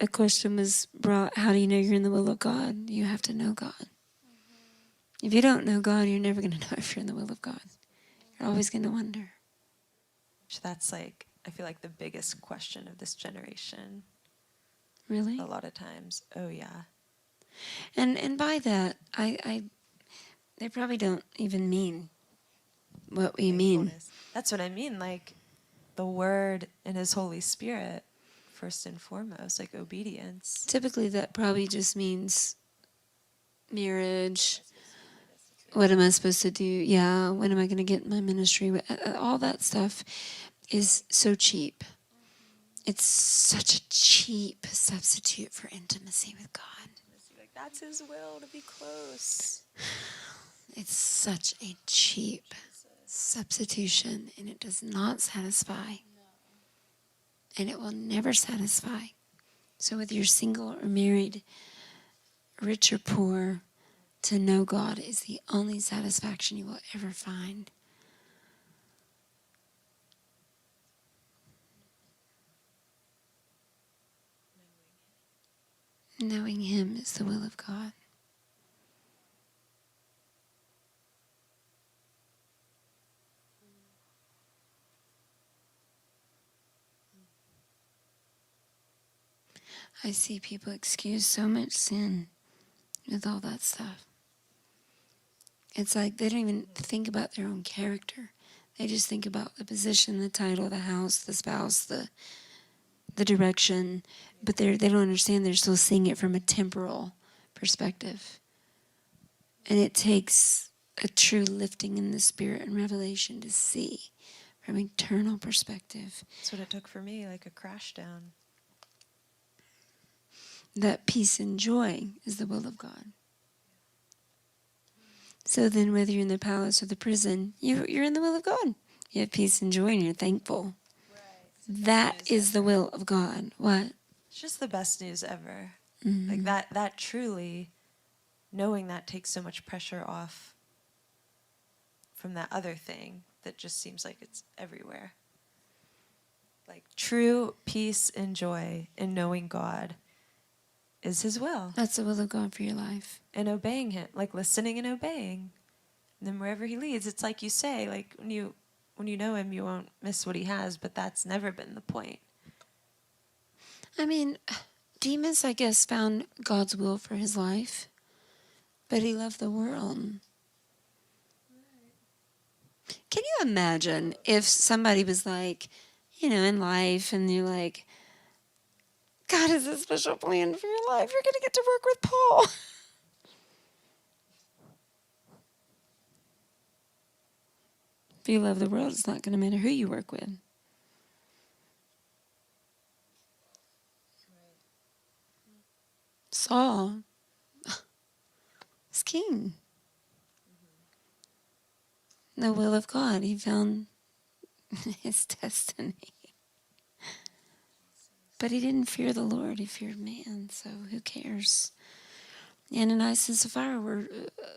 a question was brought, how do you know you're in the will of God? You have to know God. If you don't know God, you're never going to know if you're in the will of God. You're always going to wonder. That's like, I feel like the biggest question of this generation. Really? A lot of times. Oh, yeah. And by that, they probably don't even mean what we mean. That's what I mean, like the Word and His Holy Spirit, first and foremost, like obedience. Typically, that probably just means marriage. What am I supposed to do? Yeah, when am I going to get in my ministry? All that stuff is so cheap. It's such a cheap substitute for intimacy with God. Like, that's His will, to be close. It's such a cheap substitution, and it does not satisfy. And it will never satisfy. So whether you're single or married, rich or poor, to know God is the only satisfaction you will ever find. Knowing Him is the will of God. I see people excuse so much sin with all that stuff. It's like they don't even think about their own character. They just think about the position, the title, the house, the spouse, the direction. But they don't understand they're still seeing it from a temporal perspective. And it takes a true lifting in the spirit and revelation to see from an eternal perspective. That's what it took for me, like a crash down. That peace and joy is the will of God. So then whether you're in the palace or the prison, you're in the will of God. You have peace and joy and you're thankful. Right. That is the will of God. What? It's just the best news ever. Mm-hmm. Like that truly, knowing that takes so much pressure off from that other thing that just seems like it's everywhere. Like true peace and joy in knowing God is His will. That's the will of God for your life. And obeying Him, like listening and obeying. And then wherever He leads, it's like you say, like when you know Him, you won't miss what He has, but that's never been the point. I mean, Demas, I guess, found God's will for his life, but he loved the world. Can you imagine if somebody was like, in life, and you're like, God has a special plan for your life. You're going to get to work with Paul. If you love the world, it's not going to matter who you work with. Saul is king. The will of God. He found his destiny. But he didn't fear the Lord. He feared man. So who cares? Ananias and Sapphira were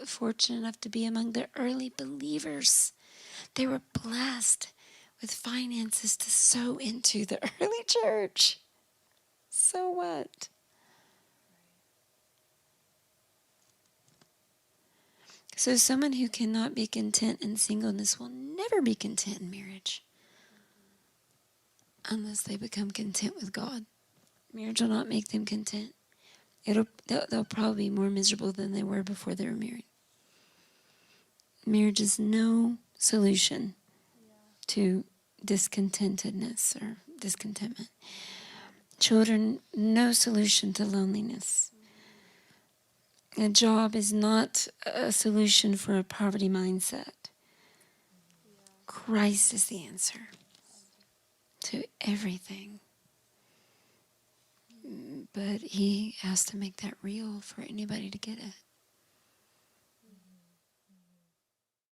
fortunate enough to be among the early believers. They were blessed with finances to sow into the early church. So what? So someone who cannot be content in singleness will never be content in marriage unless they become content with God. Marriage will not make them content. They'll probably be more miserable than they were before they were married. Marriage is no solution to discontentedness or discontentment. Children, no solution to loneliness. A job is not a solution for a poverty mindset. Christ is the answer to everything. But He has to make that real for anybody to get it.